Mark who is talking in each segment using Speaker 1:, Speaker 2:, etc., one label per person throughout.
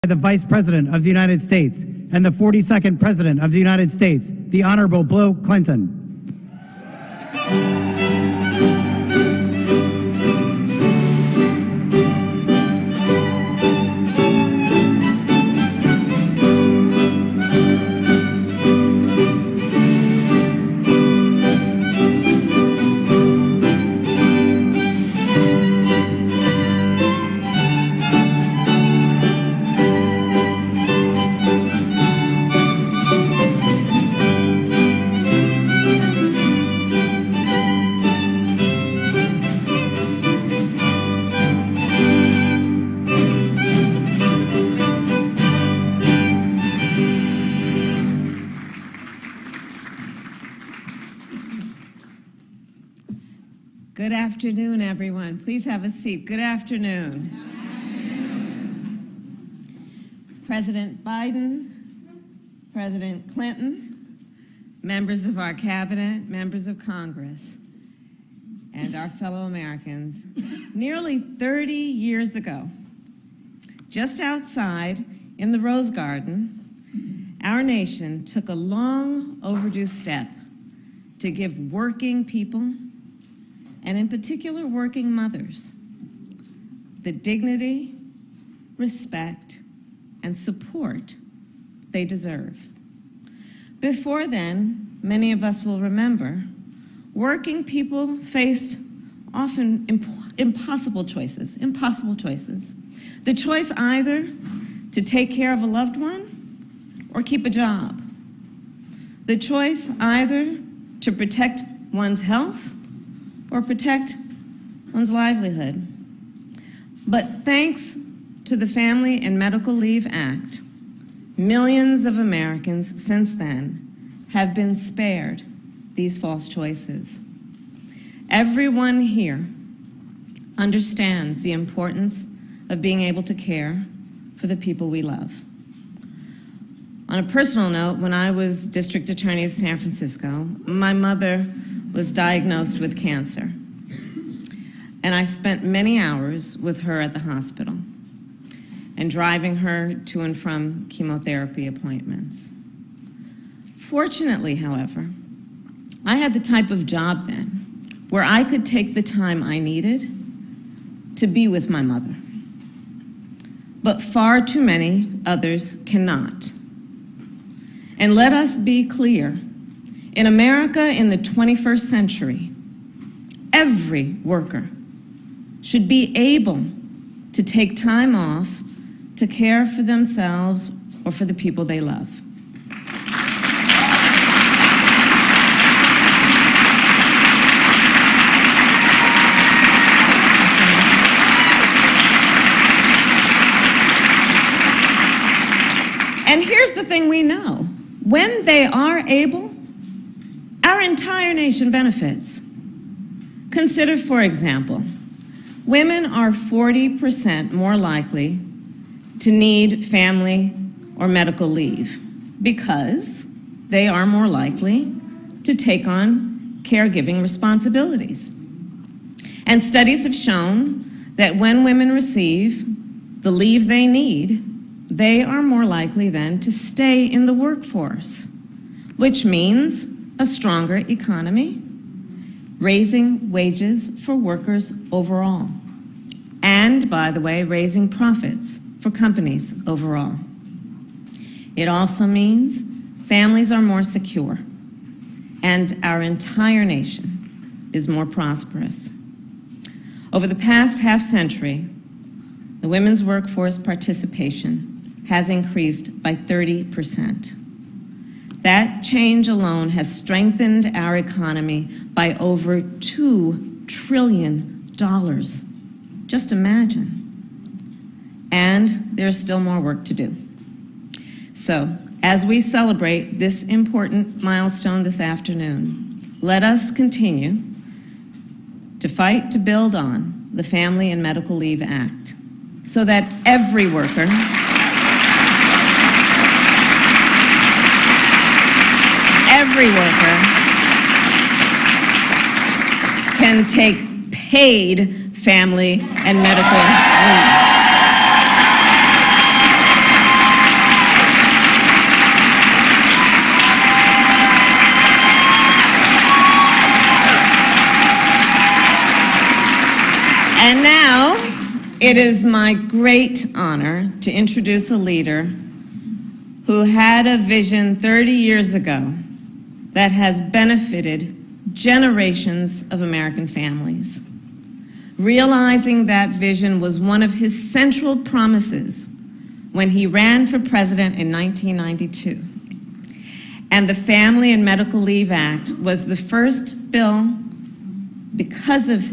Speaker 1: the Vice President of the United States and the 42nd President of the United States, the Honorable Bill Clinton.
Speaker 2: Good afternoon, everyone. Please have a seat. Good afternoon. President Biden, President Clinton, members of our cabinet, members of Congress, and our fellow Americans. Nearly 30 years ago, just outside in the Rose Garden, our nation took a long overdue step to give working people, and in particular working mothers, the dignity, respect, and support they deserve. Before then, many of us will remember, working people faced often impossible choices. The choice either to take care of a loved one or keep a job. The choice either to protect one's health or protect one's livelihood. But thanks to the Family and Medical Leave Act, millions of Americans since then have been spared these false choices. Everyone here understands the importance of being able to care for the people we love. On a personal note, when I was District Attorney of San Francisco, my mother was diagnosed with cancer. And I spent many hours with her at the hospital and driving her to and from chemotherapy appointments. Fortunately, however, I had the type of job then where I could take the time I needed to be with my mother. But far too many others cannot. And let us be clear, in America in the 21st century, every worker should be able to take time off to care for themselves or for the people they love. And here's the thing we know. When they are able, our entire nation benefits. Consider, for example, women are 40% more likely to need family or medical leave because they are more likely to take on caregiving responsibilities. And studies have shown that when women receive the leave they need, they are more likely then to stay in the workforce, which means a stronger economy, raising wages for workers overall, and, by the way, raising profits for companies overall. It also means families are more secure, and our entire nation is more prosperous. Over the past half-century, the women's workforce participation has increased by 30%. That change alone has strengthened our economy by over $2 trillion. Just imagine. And there's still more work to do. So, as we celebrate this important milestone this afternoon, let us continue to fight to build on the Family and Medical Leave Act so that every worker can take paid family and medical leave. And now, it is my great honor to introduce a leader who had a vision 30 years ago that has benefited generations of American families. Realizing that vision was one of his central promises when he ran for president in 1992. And the Family and Medical Leave Act was the first bill, because of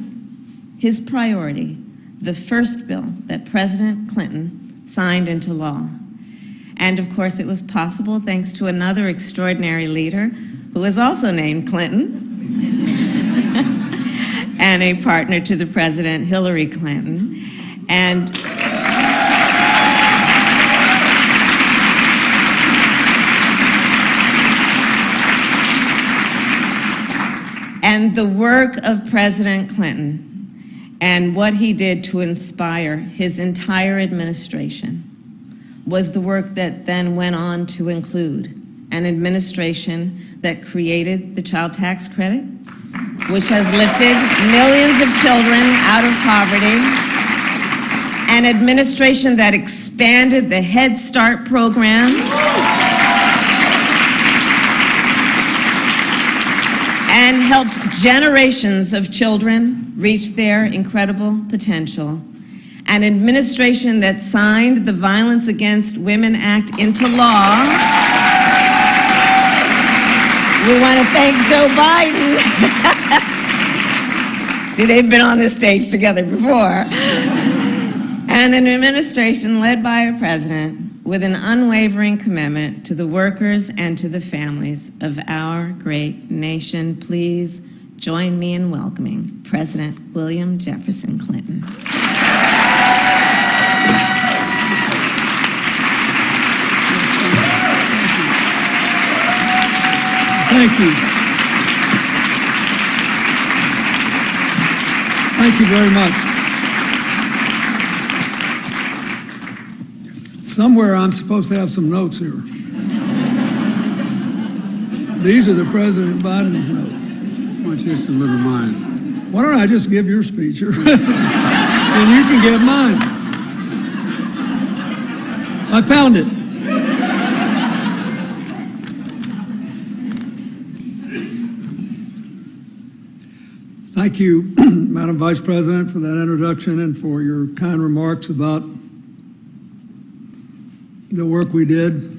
Speaker 2: his priority, the first bill that President Clinton signed into law. And of course, it was possible thanks to another extraordinary leader who was also named Clinton and a partner to the president, Hillary Clinton. And the work of President Clinton and what he did to inspire his entire administration was the work that then went on to include an administration that created the child tax credit, which has lifted millions of children out of poverty, an administration that expanded the Head Start program, and helped generations of children reach their incredible potential. An administration that signed the Violence Against Women Act into law. We want to thank Joe Biden. See, they've been on this stage together before. And an administration led by a president with an unwavering commitment to the workers and to the families of our great nation. Please join me in welcoming President William Jefferson Clinton.
Speaker 3: Thank you. Thank you very much. Somewhere I'm supposed to have some notes here. These are the President Biden's notes.
Speaker 4: Why don't you just deliver mine?
Speaker 3: Why don't I just give your speech and you can give mine. I found it. Thank you, Madam Vice President, for that introduction and for your kind remarks about the work we did.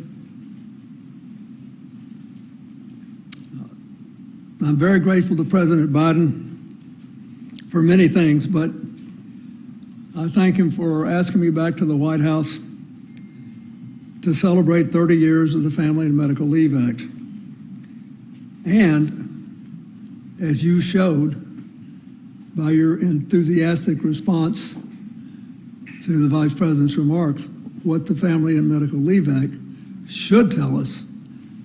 Speaker 3: I'm very grateful to President Biden for many things, but I thank him for asking me back to the White House to celebrate 30 years of the Family and Medical Leave Act. And as you showed by your enthusiastic response to the Vice President's remarks, what the Family and Medical Leave Act should tell us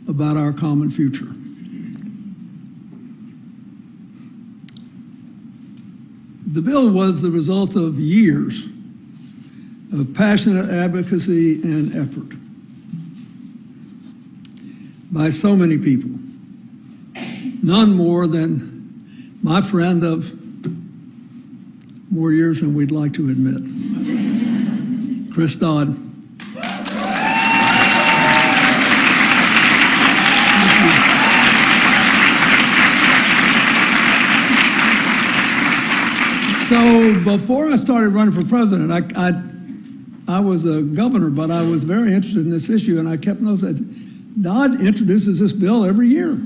Speaker 3: about our common future. The bill was the result of years of passionate advocacy and effort by so many people, none more than my friend of more years than we'd like to admit, Chris Dodd. So before I started running for president, I was a governor, but I was very interested in this issue, and I kept noticing that Dodd introduces this bill every year.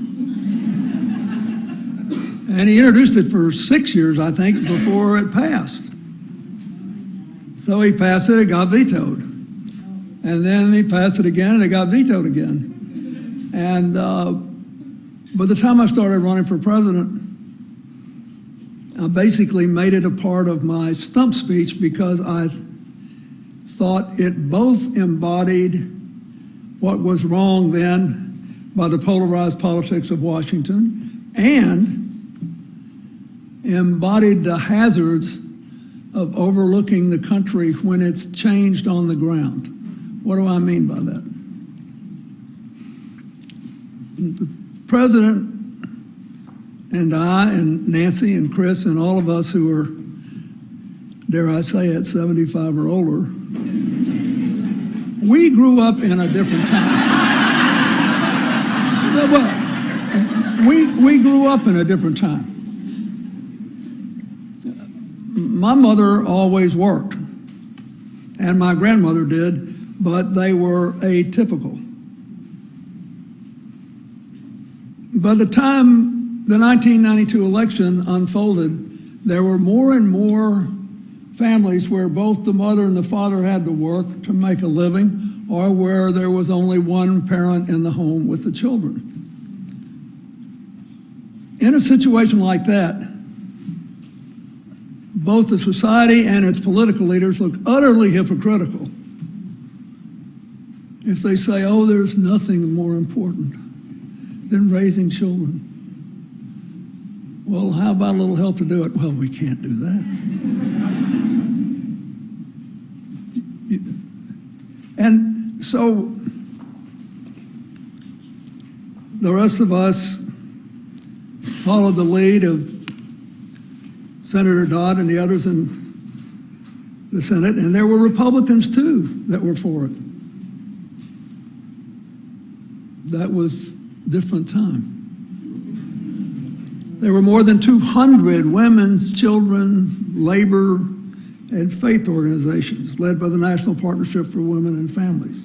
Speaker 3: And he introduced it for 6 years, I think, before it passed. So he passed it, it got vetoed. And then he passed it again, and it got vetoed again. And by the time I started running for president, I basically made it a part of my stump speech because I thought it both embodied what was wrong then by the polarized politics of Washington and embodied the hazards of overlooking the country when it's changed on the ground. What do I mean by that? The president and I and Nancy and Chris and all of us who are dare I say it, 75 or older, we grew up in a different time. Well, we grew up in a different time. My mother always worked, and my grandmother did, but they were atypical. By the time the 1992 election unfolded, there were more and more families where both the mother and the father had to work to make a living, or where there was only one parent in the home with the children. In a situation like that, both the society and its political leaders look utterly hypocritical if they say, oh, there's nothing more important than raising children. Well, how about a little help to do it? Well, we can't do that. And so the rest of us followed the lead of Senator Dodd and the others in the Senate, and there were Republicans too that were for it. That was a different time. There were more than 200 women's, children, labor, and faith organizations led by the National Partnership for Women and Families.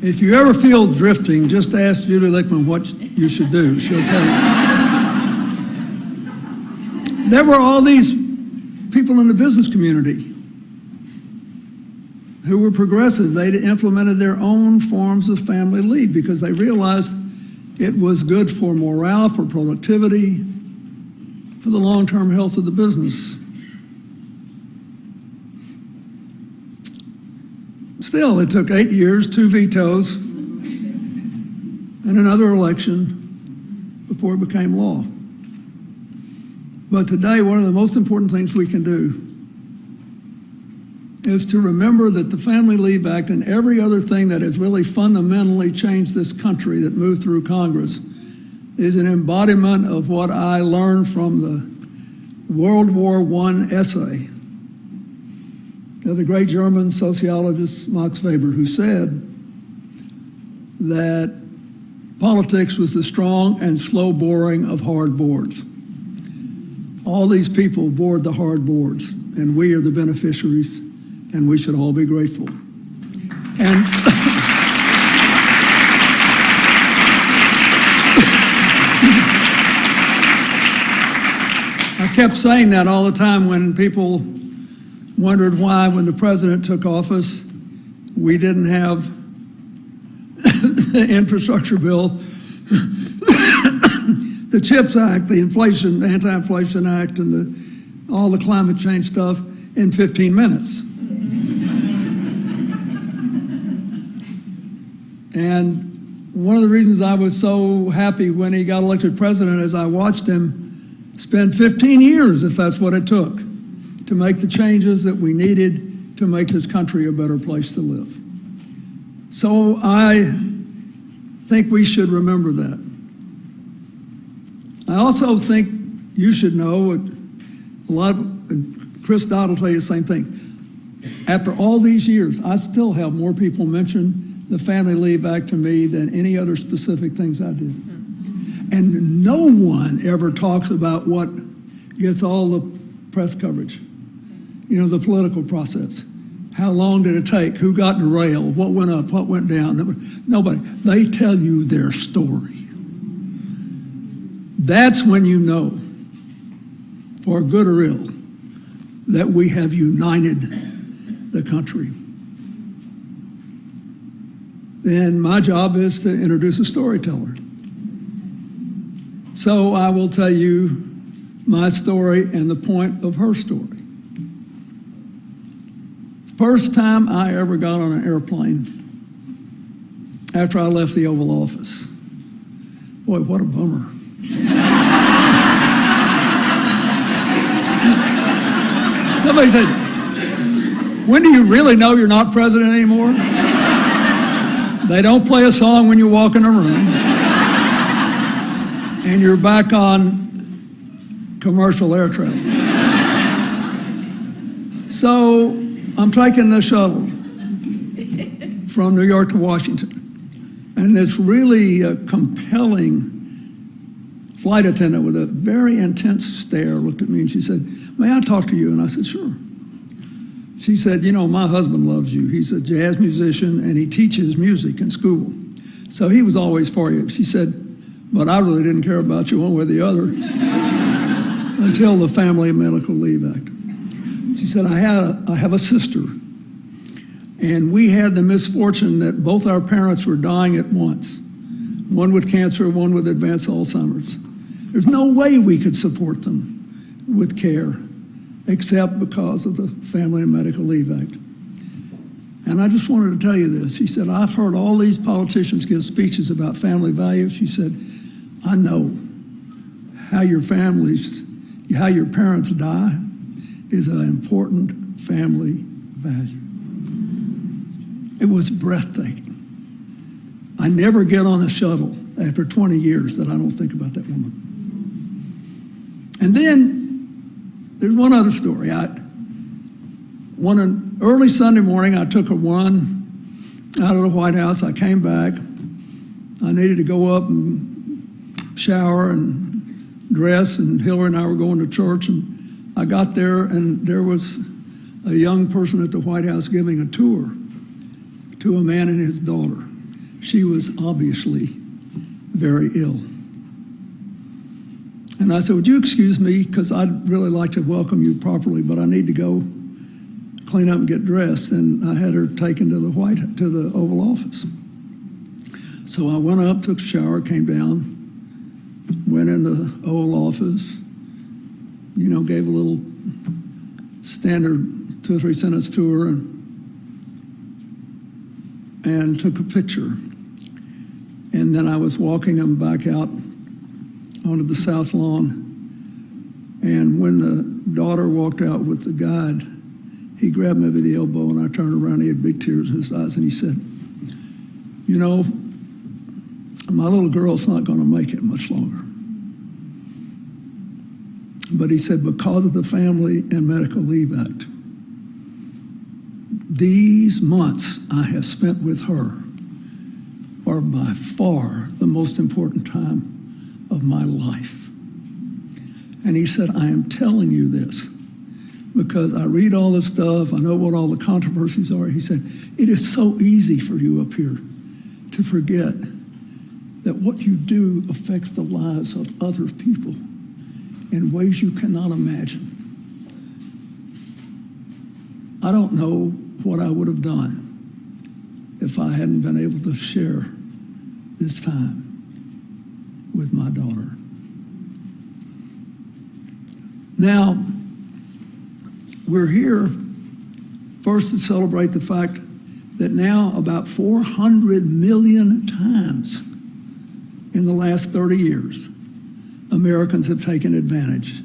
Speaker 3: If you ever feel drifting, just ask Julie Lickman what you should do. She'll tell you. There were all these people in the business community who were progressive. They implemented their own forms of family leave because they realized it was good for morale, for productivity, for the long-term health of the business. Still, it took 8 years, 2 vetoes, and another election before it became law. But today, one of the most important things we can do is to remember that the Family Leave Act and every other thing that has really fundamentally changed this country that moved through Congress is an embodiment of what I learned from the World War I essay of the great German sociologist Max Weber, who said that politics was the strong and slow boring of hard boards. All these people bored the hard boards, and we are the beneficiaries, and we should all be grateful. And I kept saying that all the time when people wondered why, when the president took office, we didn't have the infrastructure bill, the CHIPS Act, the Anti-Inflation Act, and all the climate change stuff in 15 minutes. And one of the reasons I was so happy when he got elected president is I watched him spend 15 years, if that's what it took, to make the changes that we needed to make this country a better place to live. So I think we should remember that. I also think you should know, Chris Dodd will tell you the same thing. After all these years, I still have more people mention the Family Leave Act to me than any other specific things I did. And no one ever talks about what gets all the press coverage. You know, the political process. How long did it take? Who got derailed? What went up? What went down? Nobody. They tell you their story. That's when you know, for good or ill, that we have united the country. Then my job is to introduce a storyteller. So I will tell you my story and the point of her story. First time I ever got on an airplane, after I left the Oval Office. Boy, what a bummer. Somebody said, when do you really know you're not president anymore? They don't play a song when you walk in a room, and you're back on commercial air travel. So I'm taking the shuttle from New York to Washington, and this really compelling flight attendant with a very intense stare looked at me and she said, "May I talk to you?" And I said, "Sure." She said, "You know, my husband loves you. He's a jazz musician and he teaches music in school. So he was always for you." She said, "But I really didn't care about you one way or the other until the Family and Medical Leave Act." She said, I have a sister, and we had the misfortune that both our parents were dying at once, one with cancer, one with advanced Alzheimer's. There's no way we could support them with care except because of the Family and Medical Leave Act. And I just wanted to tell you this. She said, "I've heard all these politicians give speeches about family values." She said, "I know how your parents die is an important family value." It was breathtaking. I never get on a shuttle after 20 years that I don't think about that woman. And then there's one other story. Early Sunday morning, I took a run out of the White House. I came back. I needed to go up and shower and dress, and Hillary and I were going to church. And I got there, and there was a young person at the White House giving a tour to a man and his daughter. She was obviously very ill. And I said, "Would you excuse me, because I'd really like to welcome you properly, but I need to go clean up and get dressed." And I had her taken to the Oval Office. So I went up, took a shower, came down, went in the Oval Office, gave a little standard 2 or 3 sentence tour and took a picture. And then I was walking them back out onto the South Lawn. And when the daughter walked out with the guide, he grabbed me by the elbow, and I turned around. He had big tears in his eyes, and he said, "You know, my little girl's not going to make it much longer." But he said, because of the Family and Medical Leave Act, these months I have spent with her are by far the most important time of my life. And he said, "I am telling you this because I read all this stuff. I know what all the controversies are." He said, "It is so easy for you up here to forget that what you do affects the lives of other people in ways you cannot imagine." I don't know what I would have done if I hadn't been able to share this time with my daughter. Now, we're here first to celebrate the fact that now about 400 million times in the last 30 years, Americans have taken advantage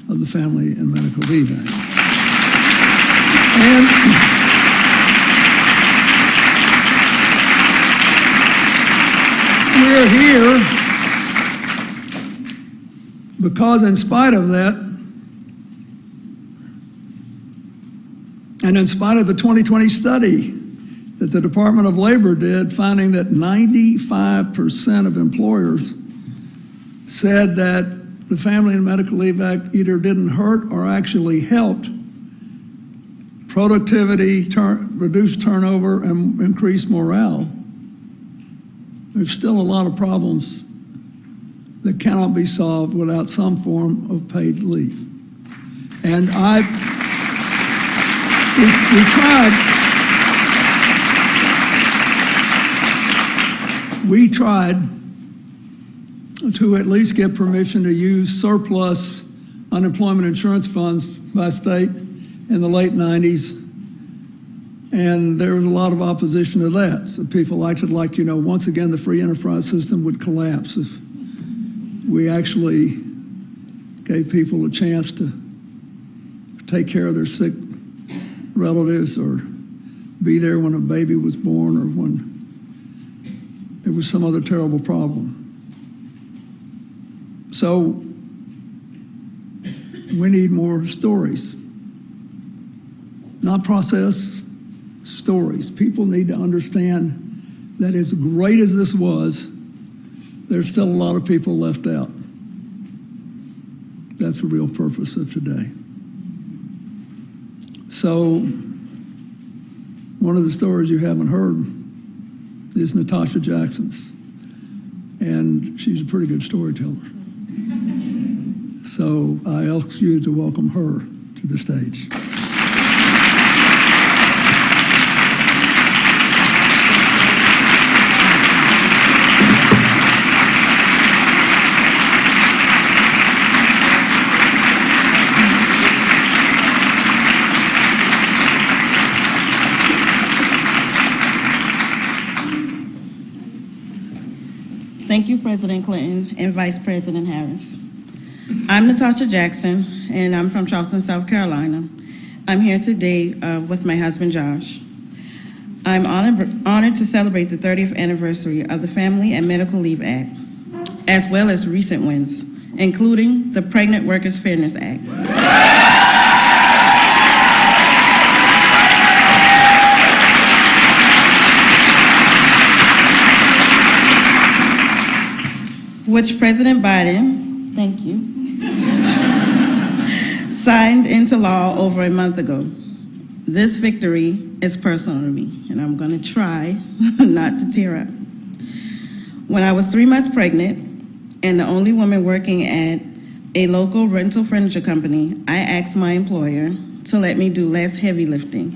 Speaker 3: of the Family and Medical Leave Act. And we're here because in spite of that, and in spite of the 2020 study that the Department of Labor did, finding that 95% of employers said that the Family and Medical Leave Act either didn't hurt or actually helped productivity, reduce turnover, and increase morale, there's still a lot of problems that cannot be solved without some form of paid leave. And we tried to at least get permission to use surplus unemployment insurance funds by state in the late 90s. And there was a lot of opposition to that. So people acted like, once again, the free enterprise system would collapse if we actually gave people a chance to take care of their sick relatives or be there when a baby was born or when there was some other terrible problem. So we need more stories, not process, stories. People need to understand that as great as this was, there's still a lot of people left out. That's the real purpose of today. So one of the stories you haven't heard is Natasha Jackson's. And she's a pretty good storyteller. So I ask you to welcome her to the stage.
Speaker 5: Thank you, President Clinton and Vice President Harris. I'm Natasha Jackson, and I'm from Charleston, South Carolina. I'm here today with my husband, Josh. I'm honored to celebrate the 30th anniversary of the Family and Medical Leave Act, as well as recent wins, including the Pregnant Workers Fairness Act. Which President Biden, thank you, signed into law over a month ago. This victory is personal to me, and I'm going to try not to tear up. When I was 3 months pregnant and the only woman working at a local rental furniture company, I asked my employer to let me do less heavy lifting.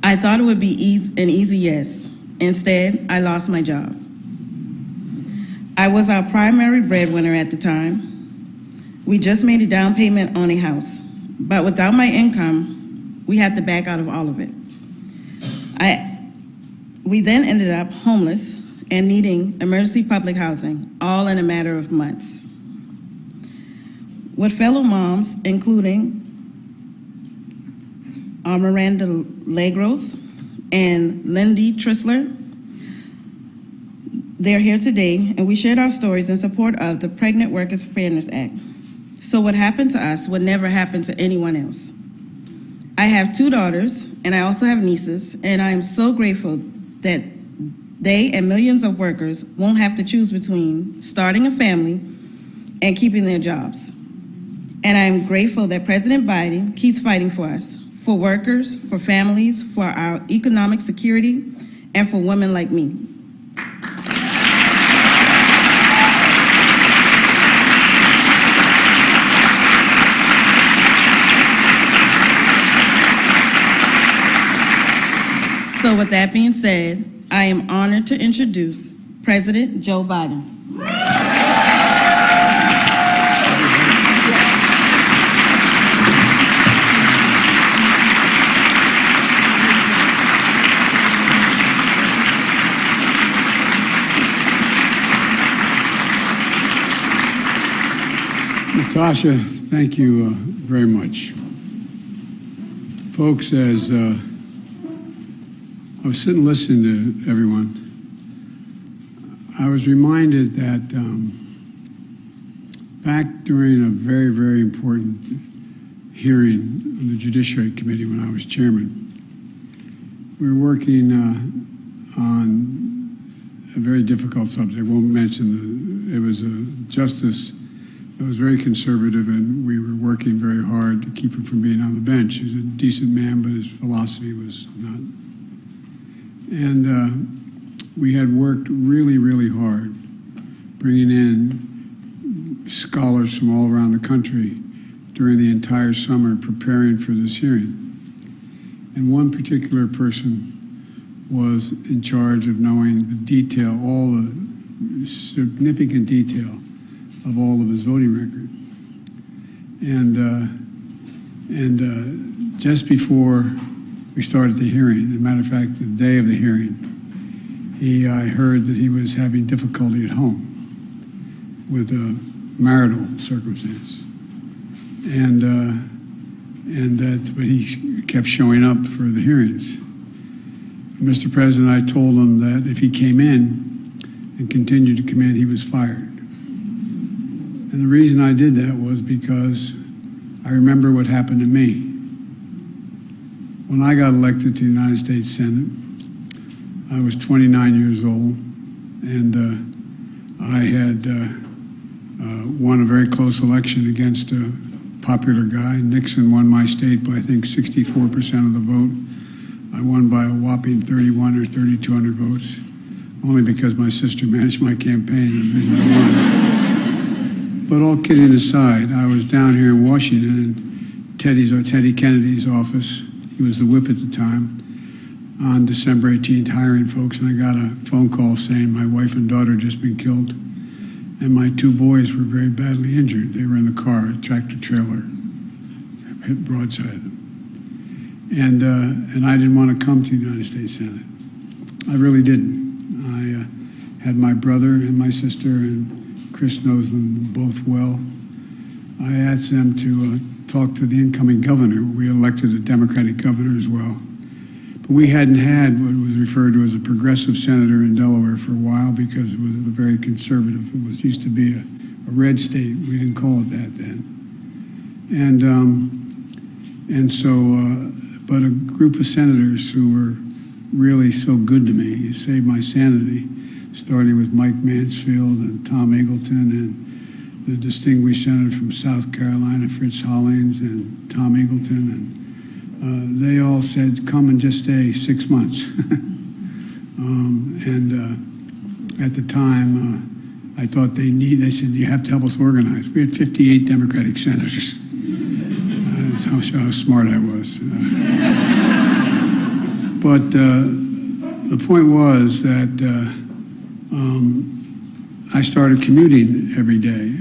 Speaker 5: I thought it would be an easy yes. Instead, I lost my job. I was our primary breadwinner at the time. We just made a down payment on a house, but without my income, we had to back out of all of it. We then ended up homeless and needing emergency public housing, all in a matter of months. With fellow moms, including Miranda Legros and Lindy Trissler, they're here today, and we shared our stories in support of the Pregnant Workers Fairness Act. So what happened to us would never happen to anyone else. I have 2 daughters, and I also have nieces, and I am so grateful that they and millions of workers won't have to choose between starting a family and keeping their jobs. And I am grateful that President Biden keeps fighting for us, for workers, for families, for our economic security, and for women like me. So with that being said, I am honored to introduce President Joe Biden.
Speaker 4: Natasha, thank you very much. Folks, as I was sitting listening to everyone, I was reminded that back during a very, very important hearing of the Judiciary Committee when I was chairman, we were working on a very difficult subject. I won't mention it was a justice that was very conservative, and we were working very hard to keep him from being on the bench. He was a decent man, but his philosophy was not. And we had worked really, really hard, bringing in scholars from all around the country during the entire summer preparing for this hearing. And one particular person was in charge of knowing the detail, all the significant detail of all of his voting record. And just before we started the hearing. As a matter of fact, the day of the hearing, I heard that he was having difficulty at home with a marital circumstance, but he kept showing up for the hearings. Mr. President, I told him that if he came in and continued to come in, he was fired. And the reason I did that was because I remember what happened to me. When I got elected to the United States Senate, I was 29 years old, and I had won a very close election against a popular guy. Nixon won my state by, I think, 64% of the vote. I won by a whopping 31 or 3,200 votes, only because my sister managed my campaign and I won. But all kidding aside, I was down here in Washington in Teddy Kennedy's office. He was the whip at the time, on December 18th, hiring folks, and I got a phone call saying my wife and daughter had just been killed, and my 2 boys were very badly injured. They were in the car, a tractor trailer hit broadside of them. And I didn't want to come to the United States Senate. I really didn't. I had my brother and my sister, and Chris knows them both well. I asked them to talk to the incoming governor. We elected a Democratic governor as well. But we hadn't had what was referred to as a progressive senator in Delaware for a while because it was very conservative. It was used to be a red state. We didn't call it that then. But a group of senators who were really so good to me, it saved my sanity, starting with Mike Mansfield and Tom Eagleton and the distinguished senator from South Carolina, Fritz Hollings, and Tom Eagleton, and they all said, come and just stay 6 months. At the time, I thought they said, you have to help us organize. We had 58 Democratic senators. That's how smart I was. But the point was that I started commuting every day,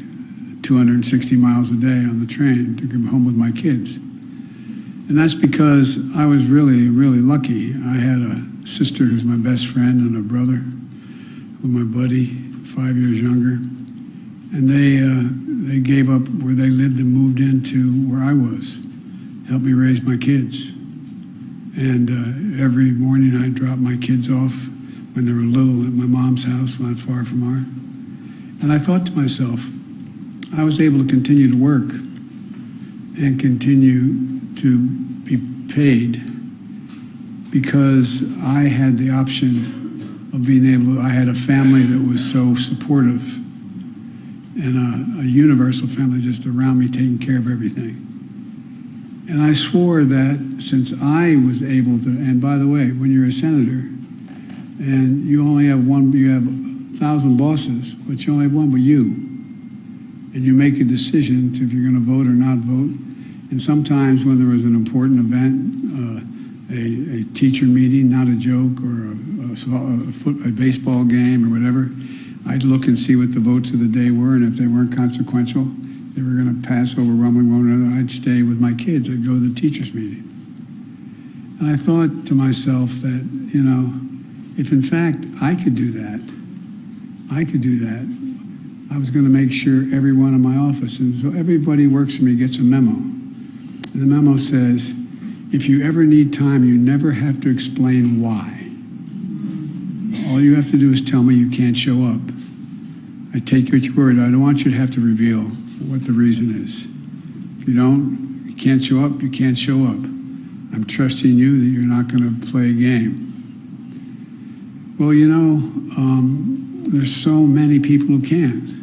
Speaker 4: 260 miles a day on the train to come home with my kids. And that's because I was really, really lucky. I had a sister who's my best friend and a brother who's my buddy, 5 years younger. And they gave up where they lived and moved into where I was, helped me raise my kids. And every morning I'd drop my kids off when they were little at my mom's house, not far from ours. And I thought to myself, I was able to continue to work and continue to be paid because I had the option of being able to, I had a family that was so supportive and a universal family just around me taking care of everything. And I swore that since I was able to, and by the way, when you're a senator and you only have one, you have 1,000 bosses, but you only have one with you. And you make a decision to if you're going to vote or not vote. And sometimes when there was an important event, a teacher meeting, not a joke, or a baseball game or whatever, I'd look and see what the votes of the day were, and if they weren't consequential, they were going to pass overwhelmingly one another, I'd stay with my kids. I'd go to the teachers meeting. And I thought to myself that, you know, if in fact I could do that, I was going to make sure everyone in my office, and so everybody who works for me gets a memo. And the memo says, if you ever need time, you never have to explain why. All you have to do is tell me you can't show up. I take you at your word. I don't want you to have to reveal what the reason is. If you don't, you can't show up, you can't show up. I'm trusting you that you're not going to play a game. Well, you know, there's so many people who can't.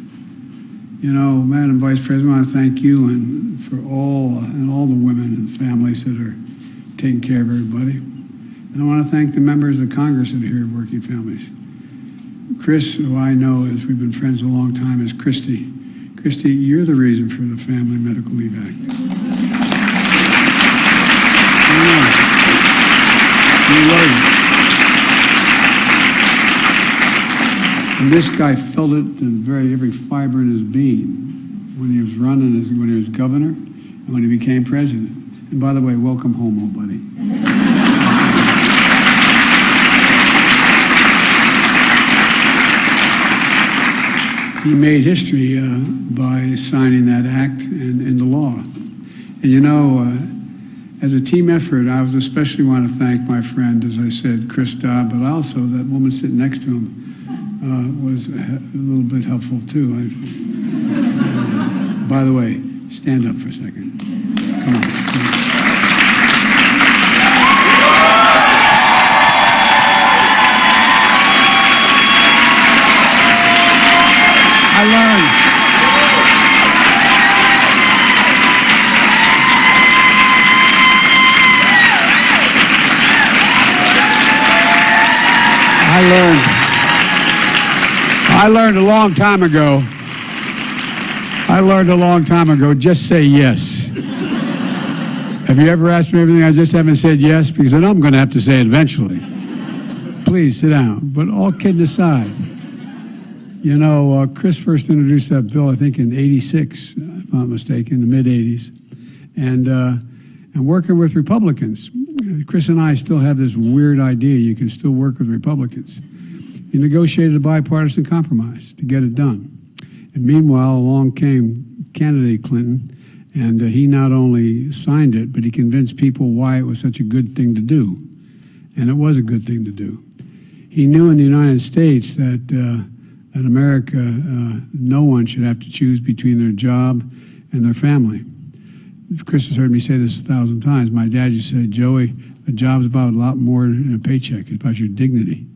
Speaker 4: You know, Madam Vice President, I want to thank you and for all the women and families that are taking care of everybody. And I want to thank the members of Congress that are here, Working Families. Chris, who I know as we've been friends a long time, is Christy. Christy, you're the reason for the Family Medical Leave Act. You're right. And this guy felt it in every fiber in his being when he was running, when he was governor, and when he became president. And by the way, welcome home, old buddy. he made history by signing that act and into law. And you know, as a team effort, I was especially want to thank my friend, as I said, Chris Dodd, but also that woman sitting next to him was a little bit helpful too. By the way, stand up for a second. Come on. I learned a long time ago. Just say yes. Have you ever asked me everything I just haven't said yes? Because I know I'm going to have to say it eventually. Please sit down. But all kidding aside, you know, Chris first introduced that bill, I think, in '86, if I'm not mistaken, the mid-'80s. And working with Republicans. Chris and I still have this weird idea you can still work with Republicans. He negotiated a bipartisan compromise to get it done. And meanwhile, along came candidate Clinton, and he not only signed it, but he convinced people why it was such a good thing to do. And it was a good thing to do. He knew in the United States that in America, no one should have to choose between their job and their family. Chris has heard me say this 1,000 times. My dad used to say, Joey, a job's about a lot more than a paycheck. It's about your dignity.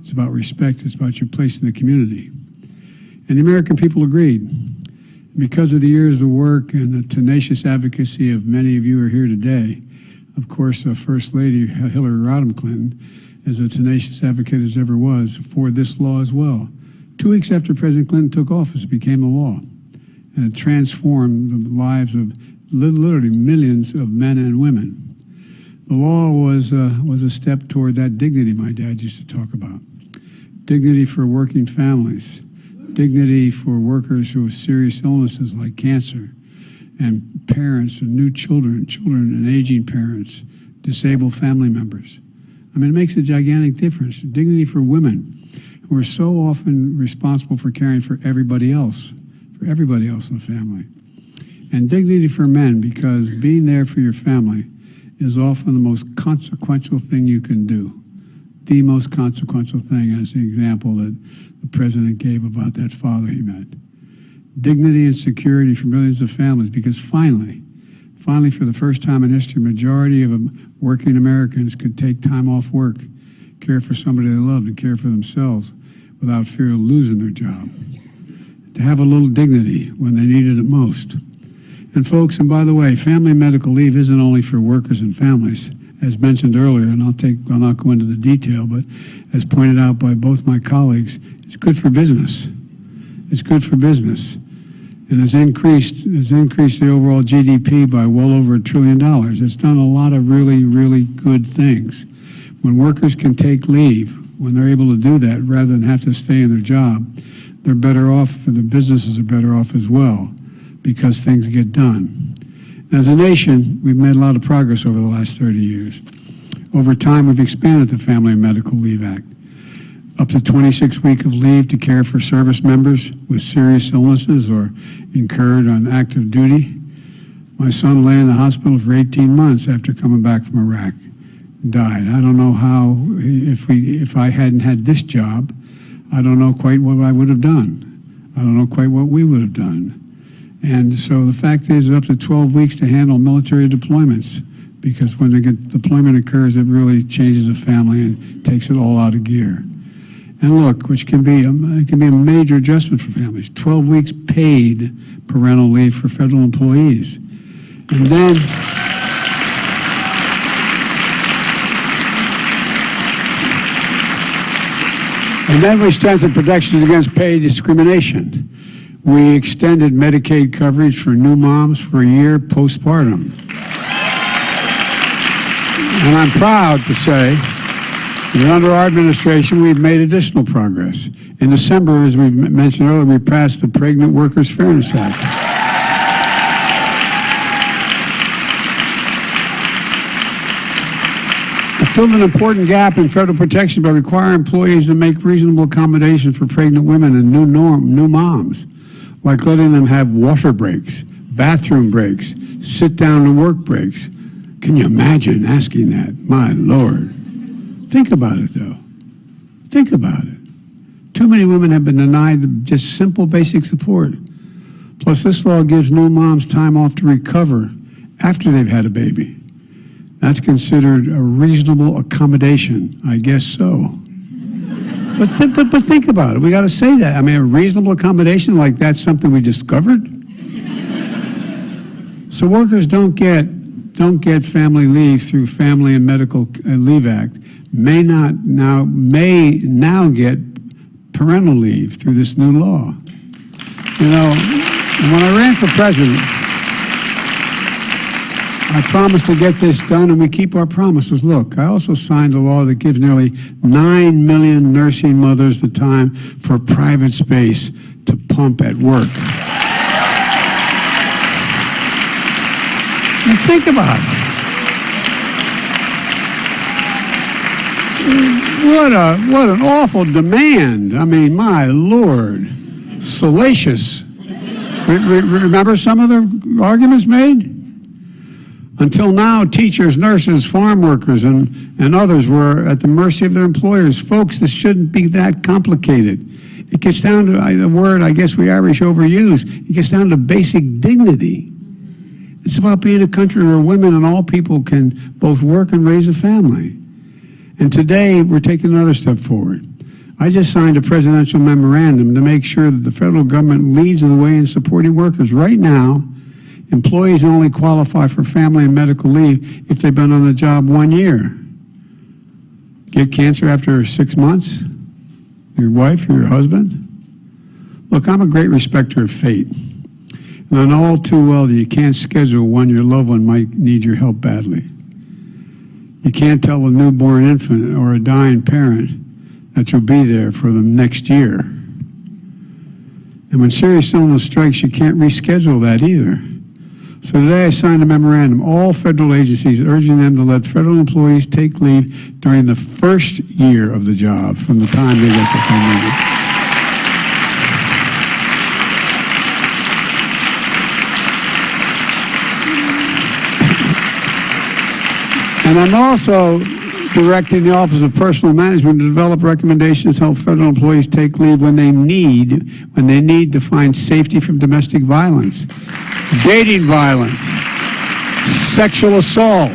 Speaker 4: It's about respect. It's about your place in the community. And the American people agreed. Because of the years of work and the tenacious advocacy of many of you who are here today, of course, First Lady Hillary Rodham Clinton is a tenacious advocate as ever was for this law as well. 2 weeks after President Clinton took office, it became a law. And it transformed the lives of literally millions of men and women. The law was a step toward that dignity my dad used to talk about. Dignity for working families. Dignity for workers who have serious illnesses like cancer, and parents and new children and aging parents, disabled family members. I mean, it makes a gigantic difference. Dignity for women who are so often responsible for caring for everybody else in the family. And dignity for men, because being there for your family is often the most consequential thing you can do. The most consequential thing, as the example that the president gave about that father he met. Dignity and security for millions of families, because finally, for the first time in history, majority of working Americans could take time off work, care for somebody they loved, and care for themselves without fear of losing their job. To have a little dignity when they needed it most. And folks, and by the way, family medical leave isn't only for workers and families. As mentioned earlier, and I'll not go into the detail, but as pointed out by both my colleagues, it's good for business. It's good for business. And it's increased the overall GDP by well over $1 trillion. It's done a lot of really, really good things. When workers can take leave, when they're able to do that rather than have to stay in their job, they're better off, and the businesses are better off as well, because things get done. As a nation, we've made a lot of progress over the last 30 years. Over time, we've expanded the Family and Medical Leave Act. Up to 26 weeks of leave to care for service members with serious illnesses or incurred on active duty. My son lay in the hospital for 18 months after coming back from Iraq. Died. I don't know how, if I hadn't had this job, I don't know quite what I would have done. I don't know quite what we would have done. And so the fact is, up to 12 weeks to handle military deployments, because when the deployment occurs, it really changes a family and takes it all out of gear. And look, which can be a major adjustment for families. 12 weeks paid parental leave for federal employees. And then we strengthened protections against paid discrimination. We extended Medicaid coverage for new moms for a year postpartum. And I'm proud to say that under our administration, we've made additional progress. In December, as we mentioned earlier, we passed the Pregnant Workers Fairness Act. The filled an important gap in federal protection by requiring employees to make reasonable accommodations for pregnant women and new moms, like letting them have water breaks, bathroom breaks, sit down and work breaks. Can you imagine asking that? My Lord. Think about it, though. Think about it. Too many women have been denied just simple basic support. Plus, this law gives new moms time off to recover after they've had a baby. That's considered a reasonable accommodation. I guess so. But think about it. We got to say that. I mean, a reasonable accommodation, like that's something we discovered. So workers don't get family leave through Family and Medical Leave Act. May now get parental leave through this new law. You know, and when I ran for president, I promised to get this done, and we keep our promises. Look, I also signed a law that gives nearly 9 million nursing mothers the time for private space to pump at work. And think about it. What an awful demand. I mean, my Lord, salacious. Remember some of the arguments made? Until now, teachers, nurses, farm workers, and others were at the mercy of their employers. Folks, this shouldn't be that complicated. It gets down to the word I guess we Irish overuse. It gets down to basic dignity. It's about being a country where women and all people can both work and raise a family. And today, we're taking another step forward. I just signed a presidential memorandum to make sure that the federal government leads the way in supporting workers. Right now, employees only qualify for family and medical leave if they've been on the job 1 year. Get cancer after 6 months? Your wife or your husband? Look, I'm a great respecter of fate. And I know all too well that you can't schedule when your loved one might need your help badly. You can't tell a newborn infant or a dying parent that you'll be there for them next year. And when serious illness strikes, you can't reschedule that either. So today I signed a memorandum, all federal agencies urging them to let federal employees take leave during the first year of the job from the time they get the family. And I'm also directing the Office of Personal Management to develop recommendations to help federal employees take leave when they need to find safety from domestic violence, dating violence, sexual assault,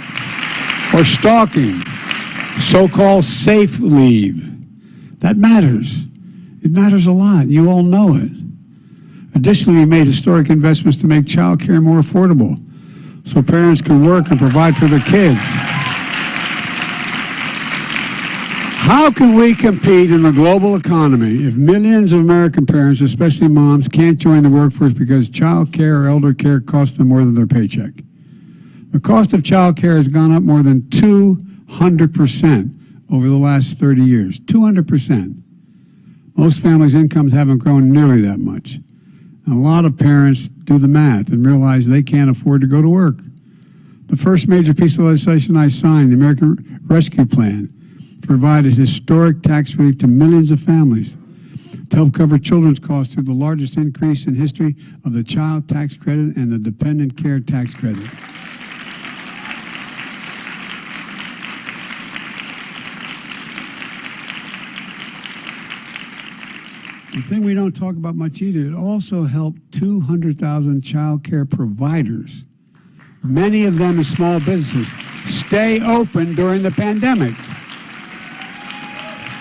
Speaker 4: or stalking, so-called safe leave. That matters. It matters a lot. You all know it. Additionally, we made historic investments to make child care more affordable so parents can work and provide for their kids. How can we compete in the global economy if millions of American parents, especially moms, can't join the workforce because child care or elder care costs them more than their paycheck? The cost of child care has gone up more than 200% over the last 30 years. 200%. Most families' incomes haven't grown nearly that much. And a lot of parents do the math and realize they can't afford to go to work. The first major piece of legislation I signed, the American Rescue Plan, provided historic tax relief to millions of families to help cover children's costs through the largest increase in history of the child tax credit and the dependent care tax credit. The thing we don't talk about much either, it also helped 200,000 child care providers, many of them as small businesses, stay open during the pandemic,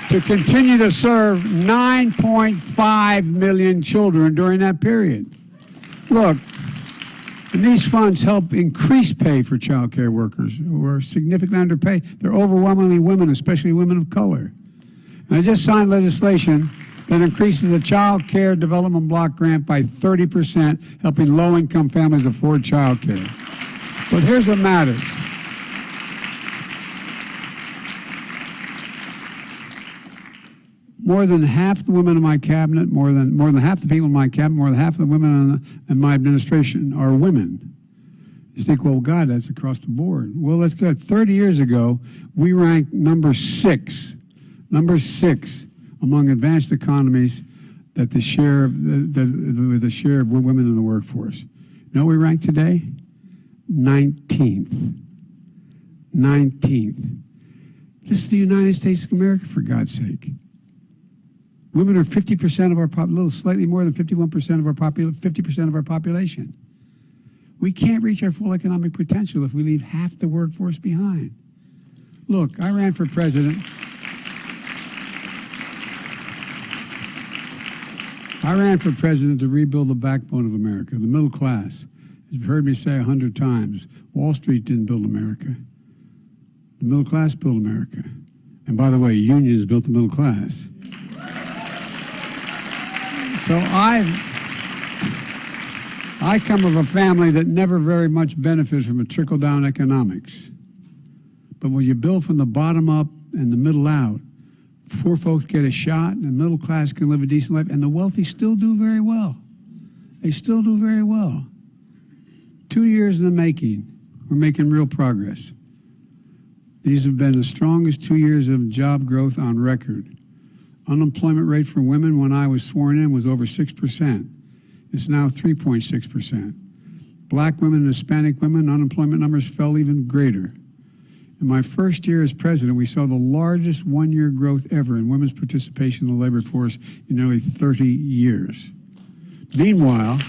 Speaker 4: to continue to serve 9.5 million children during that period. Look, and these funds help increase pay for child care workers who are significantly underpaid. They're overwhelmingly women, especially women of color. And I just signed legislation that increases the child care development block grant by 30%, helping low-income families afford child care. But here's what matters. More than half the women in my cabinet, more than half the people in my cabinet, more than half of the women in my administration are women. You think, well, God, that's across the board. Well, let's go. 30 years ago, we ranked number six among advanced economies that the share of the share of women in the workforce. You know what we rank today? 19th. 19th. This is the United States of America, for God's sake. Women are 50% of our little slightly more than 51% of our 50% of our population. We can't reach our full economic potential if we leave half the workforce behind. Look, I ran for president. I ran for president to rebuild the backbone of America, the middle class. As you've heard me say 100 times, Wall Street didn't build America. The middle class built America. And by the way, unions built the middle class. So I come from a family that never very much benefited from a trickle-down economics. But when you build from the bottom up and the middle out, poor folks get a shot, and the middle class can live a decent life, and the wealthy still do very well. They still do very well. 2 years in the making, we're making real progress. These have been the strongest 2 years of job growth on record. Unemployment rate for women when I was sworn in was over 6%. It's now 3.6%. Black women and Hispanic women, unemployment numbers fell even greater. In my first year as president, we saw the largest one-year growth ever in women's participation in the labor force in nearly 30 years. Meanwhile,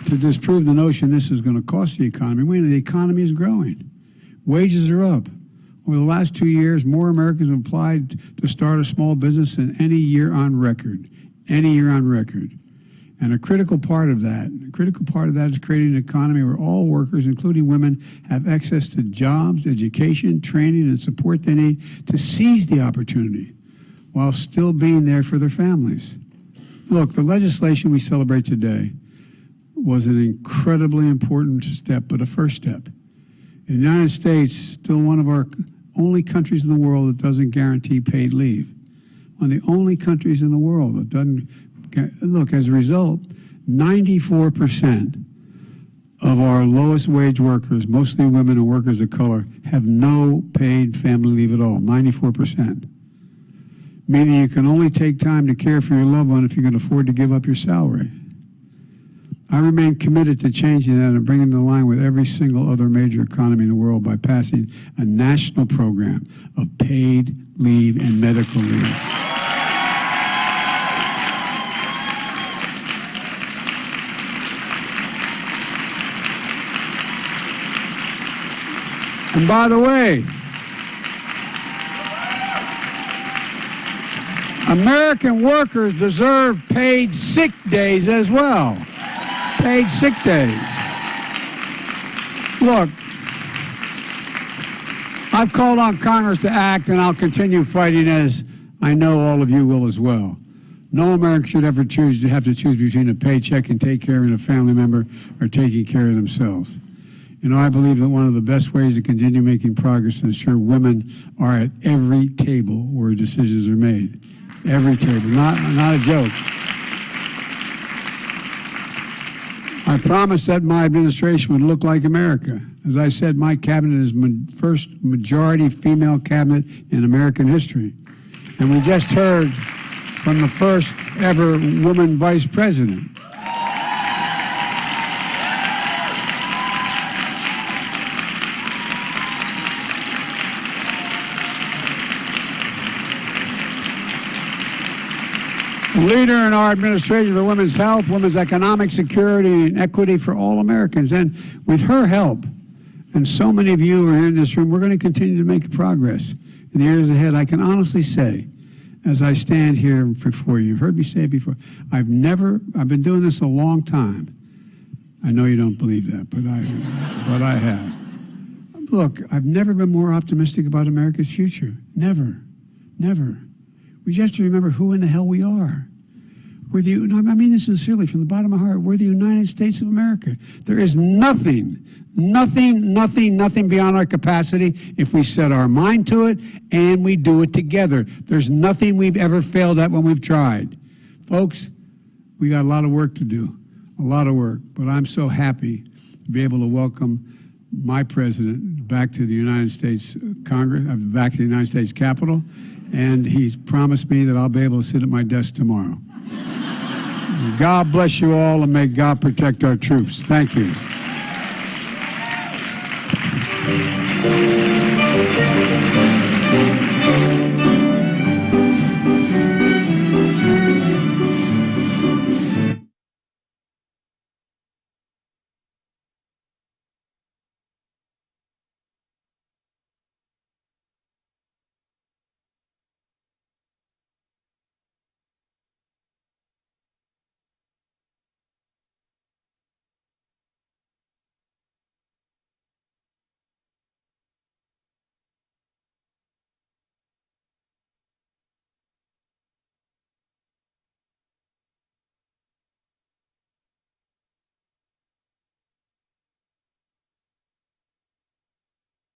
Speaker 4: to disprove the notion this is going to cost the economy, the economy is growing. Wages are up. Over the last 2 years, more Americans have applied to start a small business than any year on record. Any year on record. And a critical part of that is creating an economy where all workers, including women, have access to jobs, education, training, and support they need to seize the opportunity while still being there for their families. Look, the legislation we celebrate today was an incredibly important step, but a first step. The United States is still one of our only countries in the world that doesn't guarantee paid leave. One of the only countries in the world that doesn't. Look, as a result, 94% of our lowest wage workers, mostly women and workers of color, have no paid family leave at all, 94%. Meaning you can only take time to care for your loved one if you can afford to give up your salary. I remain committed to changing that and bringing it in line with every single other major economy in the world by passing a national program of paid leave and medical leave. And by the way, American workers deserve paid sick days as well. Paid sick days. Look, I've called on Congress to act, and I'll continue fighting, as I know all of you will as well. No American should ever have to choose between a paycheck and take care of a family member or taking care of themselves. You know, I believe that one of the best ways to continue making progress is to ensure women are at every table where decisions are made. Every table, not a joke. I promised that my administration would look like America. As I said, my cabinet is the first majority female cabinet in American history. And we just heard from the first ever woman vice president. A leader in our administration for women's health, women's economic security, and equity for all Americans. And with her help, and so many of you are here in this room, we're going to continue to make progress in the years ahead. I can honestly say, as I stand here before you, you've heard me say it before, I've been doing this a long time. I know you don't believe that, but I have. Look, I've never been more optimistic about America's future. Never. Never. We just have to remember who in the hell we are. I mean this sincerely from the bottom of my heart. We're the United States of America. There is nothing beyond our capacity if we set our mind to it and we do it together. There's nothing we've ever failed at when we've tried. Folks, we got a lot of work to do. a lot of work, but I'm so happy to be able to welcome my president back to the United States Congress, back to the United States Capitol, and he's promised me that I'll be able to sit at my desk tomorrow. God bless you all, and may God protect our troops. Thank you.